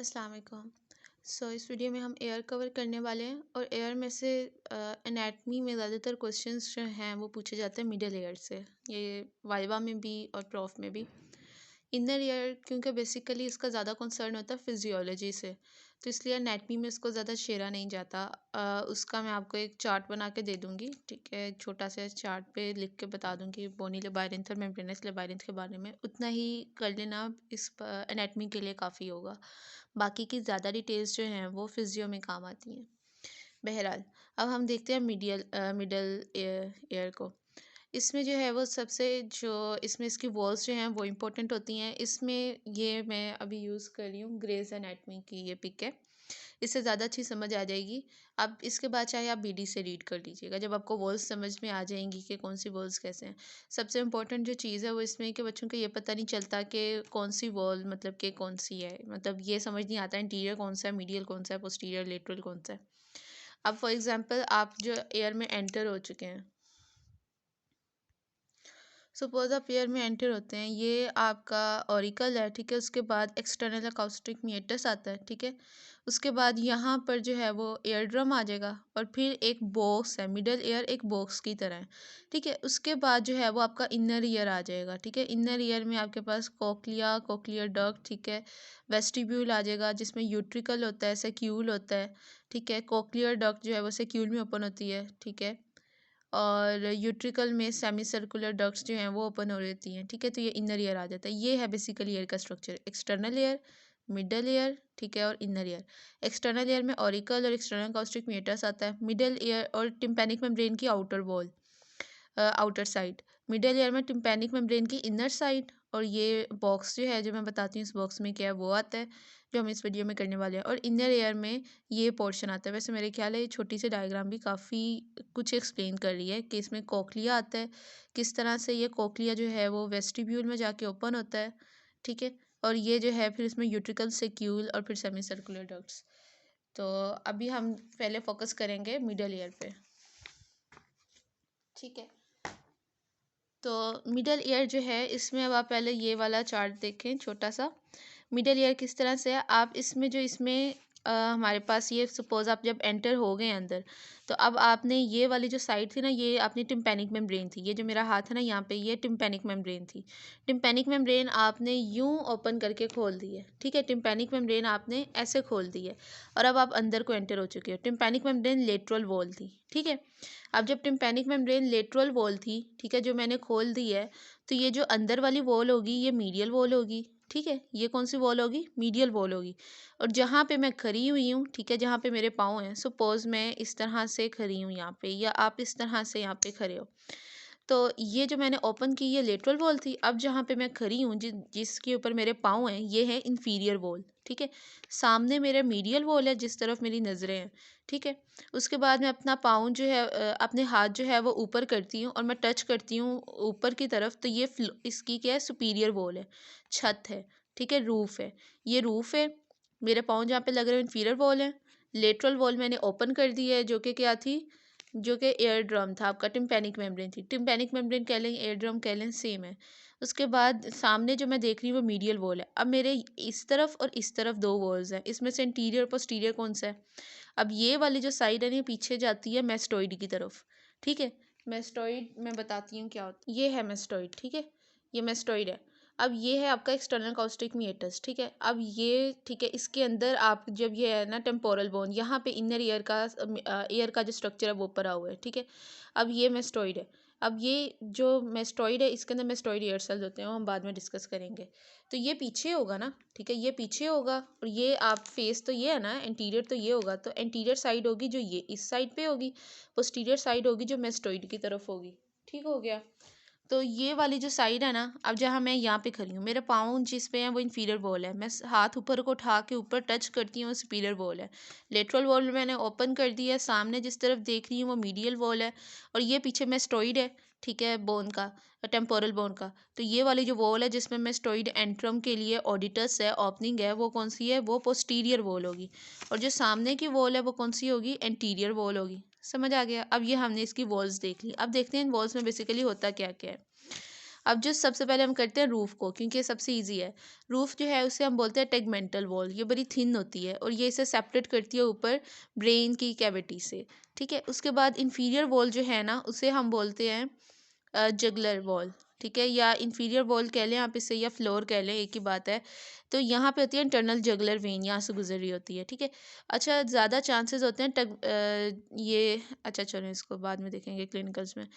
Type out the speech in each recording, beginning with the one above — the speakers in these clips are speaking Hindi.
अस्सलाम वालेकुम। इस वीडियो में हम एयर कवर करने वाले हैं और एयर में से एनाटमी में ज़्यादातर क्वेश्चंस जो हैं वो पूछे जाते हैं मिडल एयर से। ये वाइवा में भी और प्रॉफ में भी। इनर ईयर क्योंकि बेसिकली इसका ज़्यादा कंसर्न होता है फिजियोलॉजी से, तो इसलिए एनाटमी में इसको ज़्यादा छेड़ा नहीं जाता। उसका मैं आपको एक चार्ट बना के दे दूँगी, ठीक है। छोटा सा चार्ट पे लिख के बता दूँगी बोनी लेबायरिंथ और मेम्ब्रेनस लेबायरिंथ के बारे में। उतना ही कर लेना, इस एनाटमी के लिए काफ़ी होगा। बाकी की ज़्यादा डिटेल्स जो हैं वो फिजियो में काम आती हैं। बहरहाल, अब हम देखते हैं मिडल ईयर को। इसमें जो है वो सबसे जो इसमें इसकी वॉल्स जो हैं वो इम्पोर्टेंट होती हैं। इसमें ये मैं अभी यूज़ कर रही हूँ ग्रेज एनाटमी की ये पिक है, इससे ज़्यादा अच्छी समझ आ जाएगी। अब इसके बाद चाहे आप बीडी से रीड कर लीजिएगा, जब आपको वॉल्स समझ में आ जाएंगी कि कौन सी वॉल्स कैसे हैं। सबसे इम्पोर्टेंट जो चीज़ है वो इसमें कि बच्चों को ये पता नहीं चलता कि कौन सी वॉल मतलब कि कौन सी है, मतलब ये समझ नहीं आता इंटीरियर कौन सा है, मीडियल कौन सा है, पोस्टीरियर लेटरल कौन सा है। अब फॉर एग्जांपल आप जो एयर में एंटर हो चुके हैं, सपोज आप एयर में एंटर होते हैं, ये आपका ऑरिकल है, ठीक है। उसके बाद एक्सटर्नल अकाउस्टिक मीटस आता है, ठीक है। उसके बाद यहाँ पर जो है वो एयर ड्रम आ जाएगा और फिर एक बॉक्स है, मिडल एयर एक बॉक्स की तरह है, ठीक है। उसके बाद जो है वो आपका इनर ईयर आ जाएगा, ठीक है। इनर ईयर में आपके पास कोक्लिया, कोक्लियर डक्ट, ठीक है। वेस्टिब्यूल आ जाएगा जिसमें यूट्रिकल होता है, सेक्यूल होता है, ठीक है। कोक्लियर डक्ट जो है वो सेक्यूल में ओपन होती है, ठीक है। और यूट्रिकल में सेमी सर्कुलर डक्ट्स जो हैं वो ओपन हो रहती हैं, ठीक है। तो ये इनर ईयर आ जाता है। ये है बेसिकली ईयर का structure, external ear, middle ear, ठीक है, और इनर ईयर। एक्सटर्नल ईयर में ऑरिकल और एक्सटर्नल कॉस्टिक मीटस आता है। मिडल ईयर और टिम्पैनिक मेम्ब्रेन की outer wall, outer side. Middle ear में टिम्पैनिक मेम्ब्रेन की इनर साइड, और ये बॉक्स जो है जो मैं बताती हूँ इस बॉक्स में क्या है वो आता है, जो हम इस वीडियो में करने वाले हैं। और इनर ईयर में ये पोर्शन आता है। वैसे मेरे ख्याल है ये छोटी सी डायग्राम भी काफ़ी कुछ एक्सप्लेन कर रही है कि इसमें कोक्लिया आता है, किस तरह से ये कोक्लिया जो है वो वेस्टिब्यूल में जाके ओपन होता है, ठीक है। और ये जो है फिर इसमें यूट्रिकल, सेक्यूल और फिर सेमी सर्कुलर डक्ट्स। तो अभी हम पहले फोकस करेंगे मिडल ईयर पे, ठीक है। तो मिडल ईयर जो है इसमें अब आप पहले ये वाला चार्ट देखें छोटा सा। मिडल ईयर किस तरह से है, आप इसमें जो इसमें हमारे पास ये सपोज आप जब एंटर हो गए अंदर, तो अब आपने ये वाली जो साइड थी ना, ये आपने टिम्पैनिक मेम्ब्रेन थी, ये जो मेरा हाथ है ना यहाँ पे, ये टिम्पैनिक मेम्ब्रेन थी। टिम्पैनिक मेम्ब्रेन आपने यूं ओपन करके खोल दी है, ठीक है। टिम्पैनिक मेम्ब्रेन आपने ऐसे खोल दी है और अब आप अंदर को एंटर हो चुके हो। टिम्पैनिक मेम्ब्रेन लेटरल वॉल थी, ठीक है। अब जब टिम्पैनिक मेम्ब्रेन लेटरल वॉल थी, ठीक है, जो मैंने खोल दी है, तो ये जो अंदर वाली वॉल होगी ये मीडियल वॉल होगी, ठीक है। ये कौन सी वॉल होगी, मीडियल वॉल होगी। और जहाँ पे मैं खड़ी हुई हूँ, ठीक है, जहाँ पे मेरे पाँव हैं, सपोज मैं इस तरह से खड़ी हूँ यहाँ पे, या आप इस तरह से यहाँ पे खड़े हो, तो ये जो मैंने ओपन की ये लेटरल वॉल थी। अब जहाँ पे मैं खड़ी हूँ, जिसके ऊपर मेरे पाँव हैं, ये है इंफीरियर वॉल, ठीक है। सामने मेरे मीडियल वॉल है जिस तरफ मेरी नज़रें हैं, ठीक है। उसके बाद मैं अपना पाँव जो है अपने हाथ जो है वो ऊपर करती हूँ और मैं टच करती हूँ ऊपर की तरफ, तो ये इसकी क्या है, सुपीरियर वॉल है, छत है, ठीक है, रूफ है। ये रूफ है, मेरे पाँव जहाँ पे लग रहे हैं इंफीरियर वॉल है। लेटरल वॉल मैंने ओपन कर दी है, जो कि क्या थी, जो कि एयर ड्रम था आपका, टिम्पैनिक मेम्ब्रेन थी। टिम्पैनिक मेम्ब्रेन कह लें, एयर ड्रम कह लें, सेम है। उसके बाद सामने जो मैं देख रही हूँ वो मीडियल वॉल है। अब मेरे इस तरफ और इस तरफ दो वॉल्स हैं, इसमें से इंटीरियर पोस्टीरियर कौन सा है। अब ये वाली जो साइड है ना, ये पीछे जाती है मेस्टोइड की तरफ, ठीक है। मेस्टोइड मैं बताती हूँ क्या होता है, ये है मेस्टोइड, ठीक है, ये मेस्टोइड है। अब ये है आपका एक्सटर्नल कॉस्टिक मीटस, ठीक है। अब ये, ठीक है, इसके अंदर आप जब ये है ना टेम्पोरल बोन, यहाँ पे इनर ईयर का जो स्ट्रक्चर है वो ऊपर हुआ है, ठीक है। अब ये मेस्टोइड है। अब ये जो मेस्टोइड है इसके अंदर मेस्टोइड एयर सेल्स होते हैं, वो हम बाद में डिस्कस करेंगे। तो ये पीछे होगा ना, ठीक है, ये पीछे होगा। और ये आप फेस तो ये है ना, एंटीरियर तो ये होगा, तो एंटीरियर साइड होगी जो ये इस साइड पे होगी, पोस्टीरियर साइड होगी जो मेस्टोइड की तरफ होगी, ठीक हो गया। तो ये वाली जो साइड है ना, अब जहाँ मैं यहाँ पे खड़ी हूँ, मेरे पाँव जिस पे हैं वो इन्फीरियर वॉल है, मैं हाथ ऊपर को उठा के ऊपर टच करती हूँ, सुपीरियर वॉल है। लेटरल वॉल मैंने ओपन कर दी है, सामने जिस तरफ देख रही हूँ वो मीडियल वॉल है। और ये पीछे मेस्टोइड है, ठीक है, बोन का, टेम्पोरल बोन का। तो ये वाली जो वॉल है जिसमें मेस्टोइड एंट्रम के लिए ऑडिटस है, ओपनिंग है, वो कौन सी है, वो पोस्टीरियर वॉल होगी। और जो सामने की वॉल है वो कौन सी होगी, एंटीरियर वॉल होगी। समझ आ गया। अब ये हमने इसकी वॉल्स देख ली, अब देखते हैं इन वॉल्स में बेसिकली होता क्या क्या है। अब जो सबसे पहले हम करते हैं रूफ को, क्योंकि ये सबसे ईजी है। रूफ जो है उसे हम बोलते हैं टेगमेंटल वॉल। ये बड़ी थिन होती है और ये इसे सेपरेट करती है ऊपर ब्रेन की कैविटी से, ठीक है। उसके बाद इन्फीरियर वॉल जो है ना, उसे हम बोलते हैं जगलर वॉल, ठीक है, या इन्फीरियर वॉल कह लें आप इसे, या फ्लोर कह लें, एक ही बात है। तो यहाँ पे होती है इंटरनल जगलर वेन, यहाँ से गुजर रही होती है, ठीक है। अच्छा, ज़्यादा चांसेस होते हैं ये, अच्छा चलो इसको बाद में देखेंगे क्लिनिकल्स में।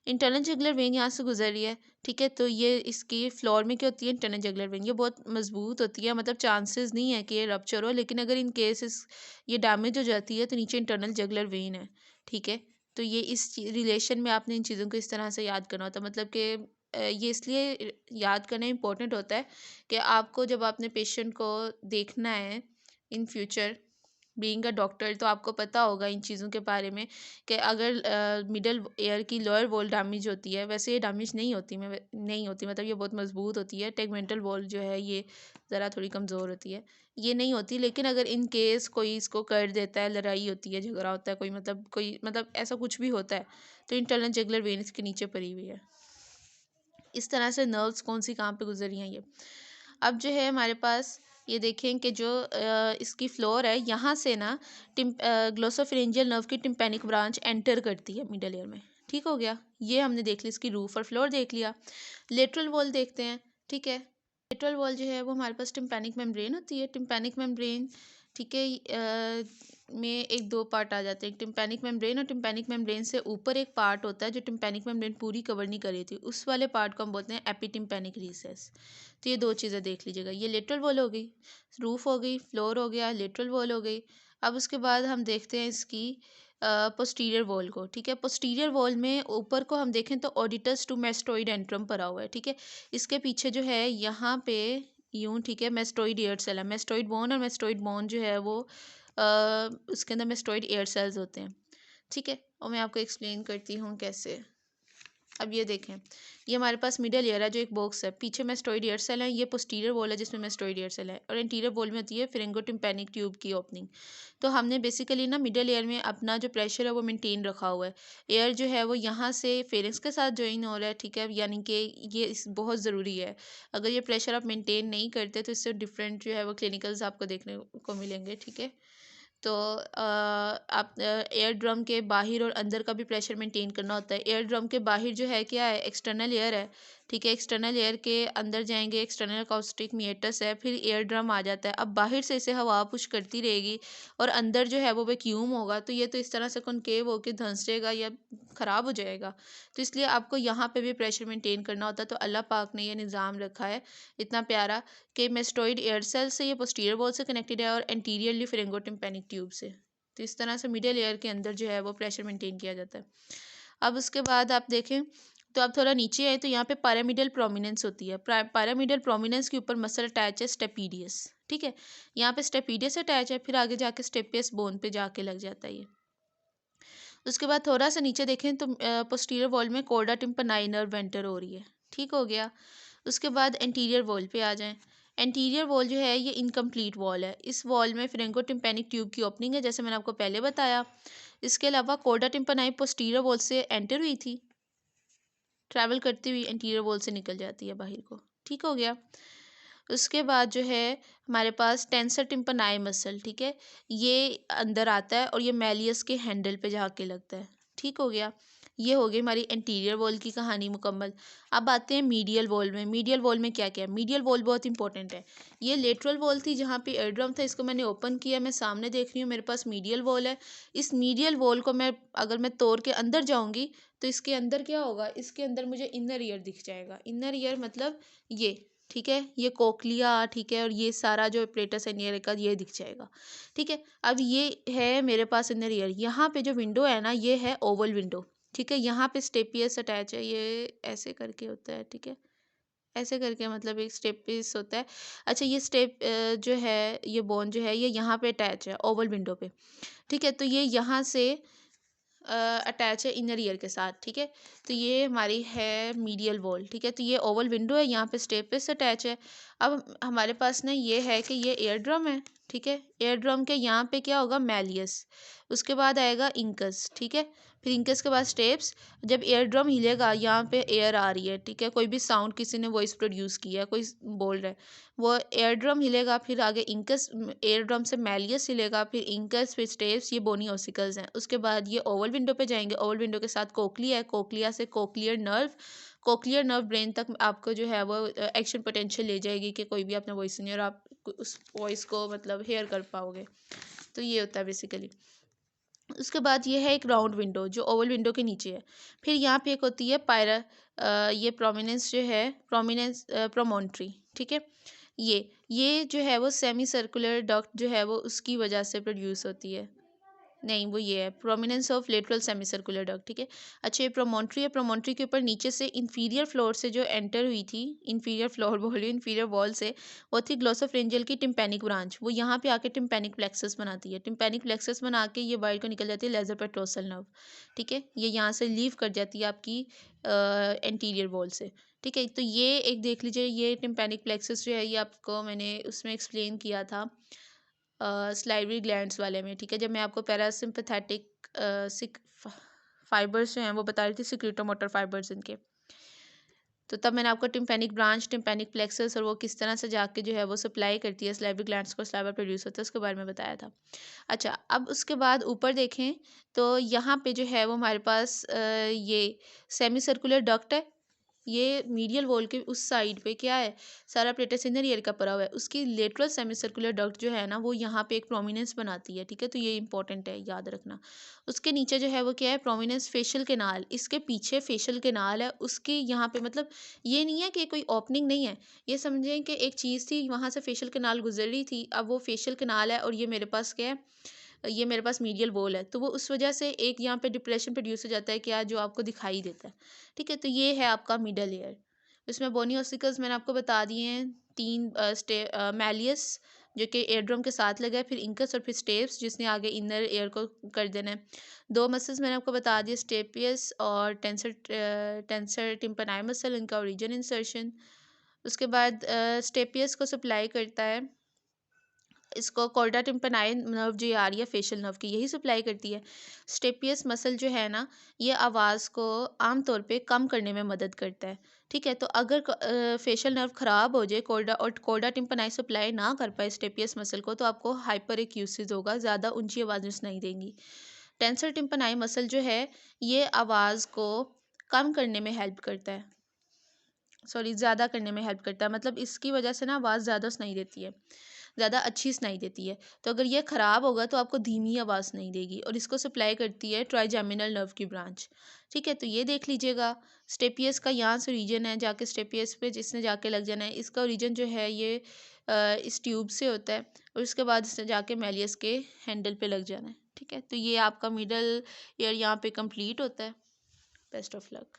इंटरनल जगलर वेन यहाँ से गुजर रही है, ठीक है। तो ये इसकी फ्लोर में क्या होती है, इंटरनल जगलर वेन, ये बहुत मजबूत होती है, मतलब चांसेस नहीं है कि ये रप्चर हो, लेकिन अगर इन केस ये डैमेज हो जाती है तो नीचे इंटरनल जगलर वेन है, ठीक है। तो ये इस रिलेशन में आपने इन चीज़ों को इस तरह से याद करना होता है, मतलब कि ये इसलिए याद करना इम्पोर्टेंट होता है कि आपको जब आपने पेशेंट को देखना है in future being a doctor, तो आपको पता होगा इन चीज़ों के बारे में कि अगर मिडल एयर की लोअर वॉल डैमेज होती है, वैसे ये डैमेज नहीं होती, मतलब ये बहुत मजबूत होती है। टेगमेंटल वॉल जो है ये ज़रा थोड़ी कमज़ोर होती है, ये नहीं होती। लेकिन अगर इन केस कोई इसको कर देता है, लड़ाई होती है, झगड़ा होता है, कोई मतलब ऐसा कुछ भी होता है, तो इंटरनल जगुलर वेन इसके नीचे पड़ी हुई है। इस तरह से नर्व्स कौन सी कहाँ पे गुजरी हैं ये। अब जो है हमारे पास ये देखें कि जो इसकी फ्लोर है, यहाँ से ना ग्लोसोफिरेंजियल नर्व की टिम्पैनिक ब्रांच एंटर करती है मिडल ईयर में, ठीक हो गया। ये हमने देख ली, इसकी रूफ और फ्लोर देख लिया। लेटरल वॉल देखते हैं, ठीक है। लेटरल वॉल जो है वो हमारे पास टिम्पैनिक मेम्ब्रेन होती है। टिम्पैनिक मेम्ब्रेन, ठीक है, में एक दो पार्ट आ जाते हैं, टिम्पैनिक मेम्ब्रेन, और टिम्पैनिक मेम्ब्रेन से ऊपर एक पार्ट होता है जो टिम्पैनिक मेम्ब्रेन पूरी कवर नहीं कर रही थी, उस वाले पार्ट को हम बोलते हैं एपिटिम्पैनिक रीसेस। तो ये दो चीज़ें देख लीजिएगा, ये लेटरल वॉल हो गई, रूफ हो गई, फ्लोर हो गया, लेटरल वॉल हो गई। अब उसके बाद हम देखते हैं इसकी पोस्टीरियर वॉल को, ठीक है। पोस्टीरियर वॉल में ऊपर को हम देखें तो ऑडिटस टू मेस्टोइड एंट्रम पड़ा हुआ है, ठीक है। इसके पीछे जो है यहाँ पे यूँ, ठीक है, मेस्टोइड एयर सेल है। मेस्टोइड बोन, और मेस्टोइड बोन जो है वो उसके अंदर मेस्टोइड एयर सेल्स होते हैं, ठीक है। और मैं आपको एक्सप्लेन करती हूँ कैसे। अब ये देखें, ये हमारे पास मिडल ईयर है जो एक बॉक्स है, पीछे मेस्टोइड एयर सेल है, ये पोस्टीरियर वॉल है जिसमें मेस्टोइड एयर सेल है, और इंटीरियर वॉल में होती है फेरिंगोटिम्पैनिक ट्यूब की ओपनिंग। तो हमने बेसिकली ना मिडल ईयर में अपना जो प्रेशर है वो मेंटेन रखा हुआ है। एयर जो है वो यहाँ से फेरिंग्स के साथ ज्वाइन हो रहा है, ठीक है, यानी कि ये बहुत ज़रूरी है। अगर ये प्रेशर आप मेनटेन नहीं करते तो इससे डिफरेंट जो है वो क्लिनिकल्स आपको देखने को मिलेंगे, ठीक है। तो आप एयर ड्रम के बाहर और अंदर का भी प्रेशर मेंटेन करना होता है। एयर ड्रम के बाहर जो है क्या है, एक्सटर्नल एयर है, ठीक है। एक्सटर्नल एयर के अंदर जाएंगे, एक्सटर्नल अकॉस्टिक मीटर्स है, फिर एयर ड्रम आ जाता है। अब बाहर से इसे हवा पुश करती रहेगी और अंदर जो है वो वैक्यूम होगा, तो ये तो इस तरह से कॉनकेव होकर धंसेगा या ख़राब हो जाएगा। तो इसलिए आपको यहाँ पे भी प्रेशर मेंटेन करना होता है। तो अल्लाह पाक ने ये निज़ाम रखा है इतना प्यारा कि मेस्टोइड एयर सेल से ये पोस्टीरियर वॉल से कनेक्टेड है और एंटीरियरली फेरिंगोटिम्पैनिक ट्यूब से। तो इस तरह से मिडिल एयर के अंदर जो है वो प्रेशर मेंटेन किया जाता है। अब उसके बाद आप देखें तो आप थोड़ा नीचे आए तो यहाँ पे पैरामिडल प्रोमिनेंस होती है। पैरामिडल प्रोमिनेंस के ऊपर मसल अटैच है स्टेपीडियस, ठीक है। यहाँ पे स्टेपीडियस अटैच है, फिर आगे जाके स्टेपियस बोन पे जाके लग जाता है ये। उसके बाद थोड़ा सा नीचे देखें तो पोस्टीरियर वॉल में कोर्डा टिम्पनाई नर्व एंटर हो रही है, ठीक हो गया। उसके बाद एंटीरियर वॉल पे आ जाएं। एंटीरियर वॉल जो है ये इनकम्प्लीट वॉल है। इस वॉल में फ्रेंकोटिम्पैनिक ट्यूब की ओपनिंग है, जैसे मैंने आपको पहले बताया। इसके अलावा कोर्डा टिम्पनाई पोस्टीरियर वॉल से एंटर हुई थी, ट्रैवल करती हुई एंटीरियर वॉल से निकल जाती है बाहर को, ठीक हो गया। उसके बाद जो है हमारे पास टेंसर टिम्पनाई मसल, ठीक है, ये अंदर आता है और ये मैलियस के हैंडल पे जाके लगता है, ठीक हो गया। ये हो गई हमारी एंटीरियर वॉल की कहानी मुकम्मल। अब आते हैं मीडियल वॉल में। मीडियल वॉल में क्या क्या है, मीडियल वॉल बहुत इंपॉर्टेंट है। ये लेटरल वॉल थी जहाँ पे एयरड्रम था, इसको मैंने ओपन किया, मैं सामने देख रही हूँ, मेरे पास मीडियल वॉल है। इस मीडियल वॉल को अगर मैं तोड़ के अंदर जाऊँगी तो इसके अंदर क्या होगा, इसके अंदर मुझे इनर ईयर दिख जाएगा। इनर ईयर मतलब ये, ठीक है, ये कोक्लिया, ठीक है, और ये सारा जो एपरेटस है ईयर का ये दिख जाएगा, ठीक है। अब ये है मेरे पास इनर ईयर। यहाँ पे जो विंडो है ना ये है ओवल विंडो, ठीक है। यहाँ पे स्टेपियस अटैच है, ये ऐसे करके होता है, ठीक है, ऐसे करके मतलब एक स्टेपियस होता है। अच्छा, ये स्टेप जो है ये बोन जो है ये यहाँ पे अटैच है ओवल विंडो पे, ठीक है। तो ये यहाँ से अटैच है इनर ईयर के साथ, ठीक है। तो ये हमारी है मीडियल वॉल, ठीक है। तो ये ओवल विंडो है, यहाँ पे स्टेपिस अटैच है। अब हमारे पास ना ये है कि ये एयर ड्रम है, ठीक है। एयर ड्रम के यहाँ पे क्या होगा, मैलियस, उसके बाद आएगा इंकस, ठीक है। फिर इंकस के बाद स्टेप्स, जब एयर ड्रम हिलेगा यहाँ पे एयर आ रही है, ठीक है, कोई भी साउंड किसी ने वॉइस प्रोड्यूस किया है, कोई बोल रहा है, वो एयर ड्रम हिलेगा, फिर आगे इंकस, एयर ड्रम से मैलियस हिलेगा, फिर इंकस, फिर स्टेप्स, ये बोनी ऑसिकल्स हैं। उसके बाद ये ओवल विंडो पे जाएंगे, ओवल विंडो के साथ कोकलिया है, कोकलिया से cochlear nerve, cochlear nerve brain तक आपको जो है वो एक्शन पोटेंशियल ले जाएगी कि कोई भी आपने वॉइस सुनी और आप उस वॉइस को मतलब हेयर कर पाओगे। तो ये होता है बेसिकली। उसके बाद ये है एक राउंड विंडो जो ओवल विंडो के नीचे है। फिर यहाँ पे एक होती है ये प्रोमिनेंस जो है, प्रोमिनेंस प्रोमोन्ट्री, ठीक है। ये जो है वो सेमी सर्कुलर डक्ट जो है वो उसकी वजह से प्रोड्यूस होती है। नहीं, वो ये है prominence of lateral semi circular duct, ठीक है। अच्छा, ये प्रोमोन्ट्री है, प्रोमोन्ट्री के ऊपर नीचे से इंफीरियर फ्लोर से जो एंटर हुई थी, इंफीरियर फ्लोर बोलिए, इंफीरियर वॉल से, वो थी ग्लोसोफ्रेंजियल की टिम्पैनिक ब्रांच, वो यहाँ पे आके टिम्पैनिक प्लेक्सस बनाती है, टिम्पैनिक प्लेक्सस बना के ये वाइड को निकल जाती है लेजर पेट्रोसल नर्व, ठीक है। ये यहाँ से लीव कर जाती है आपकी एंटीरियर वॉल से, ठीक है। तो ये एक देख लीजिए, ये टिम्पैनिक प्लेक्सस जो है ये आपको मैंने उसमें एक्सप्लेन किया था स्लाइवरी ग्लैंड्स वाले में, ठीक है। जब मैं आपको पैरासिम्पथेटिक फाइबर्स जो हैं वो बता रही थी, सिक्रीटोमोटर फाइबर्स इनके, तो तब मैंने आपको टिम्पैनिक ब्रांच, टिम्पैनिक प्लेक्सस और वो किस तरह से जाके जो है वो सप्लाई करती है स्लाइवरी ग्लैंड्स को, स्लाइवा प्रोड्यूस होता है, उसके बारे में बताया था। अच्छा, अब उसके बाद ऊपर देखें तो यहाँ पे जो है वो हमारे पास ये सेमी सर्कुलर डक्ट है, ये मीडियल वॉल के उस साइड पे क्या है, सारा प्लेटस इनर ईयर का पड़ा हुआ है, उसकी लेटरल सेमी सर्कुलर डक्ट जो है ना वो यहाँ पे एक प्रोमिनेंस बनाती है, ठीक है। तो ये इंपॉर्टेंट है, याद रखना। उसके नीचे जो है वो क्या है, प्रोमिनेंस फेशियल केनाल, इसके पीछे फेशियल केनाल है, उसके यहाँ पे मतलब ये नहीं है कि कोई ओपनिंग नहीं है, ये समझें कि एक चीज़ थी वहाँ से फेशियल केनाल गुजर रही थी, अब वो फेशियल केनाल है और ये मेरे पास क्या है, ये मेरे पास मीडियल वॉल है, तो वो उस वजह से एक यहाँ पे डिप्रेशन प्रोड्यूस हो जाता है क्या, जो आपको दिखाई देता है, ठीक है। तो ये है आपका मिडल ईयर। इसमें बोनी ऑसिकल्स मैंने आपको बता दिए हैं तीन, मैलियस जो कि एयर ड्रम के साथ लगा है, फिर इंकस और फिर स्टेप्स जिसने आगे इनर एयर को कर देना है। दो मसल्स मैंने आपको बता दिए, स्टेपियस और टेंसर टिम्पनाई मसल, इनका ओरिजिन इंसर्शन। उसके बाद स्टेपियस को सप्लाई करता है, इसको कॉर्डा टिम्पनाई नर्व जो आ रही है फेशियल नर्व की, यही सप्लाई करती है। स्टेपियस मसल जो है ना, ये आवाज़ को आमतौर पे कम करने में मदद करता है, ठीक है। तो अगर फेशियल नर्व ख़राब हो जाए, कॉर्डा टिम्पनाई सप्लाई ना कर पाए स्टेपियस मसल को, तो आपको हाइपर एक्यूसिस होगा, ज़्यादा ऊंची आवाज़ें सुनाई देंगी। टेंसर टिम्पनाई मसल जो है ये आवाज़ को कम करने में हेल्प करता है, सॉरी ज़्यादा करने में हेल्प करता है, मतलब इसकी वजह से ना आवाज़ ज़्यादा सुनाई देती है, ज़्यादा अच्छी सुनाई देती है। तो अगर ये ख़राब होगा तो आपको धीमी आवाज़ सुनाई देगी, और इसको सप्लाई करती है ट्राइजेमिनल नर्व की ब्रांच, ठीक है। तो ये देख लीजिएगा, स्टेपियस का यहाँ से रीजन है, जाके स्टेपियस पे जिसने जाके लग जाना है, इसका रीजन जो है ये इस ट्यूब से होता है, और उसके बाद इसने जाके मेलियस के हैंडल पे लग जाना है, ठीक है। तो ये आपका मिडल ईयर यहाँ पे कंप्लीट होता है। Best of luck.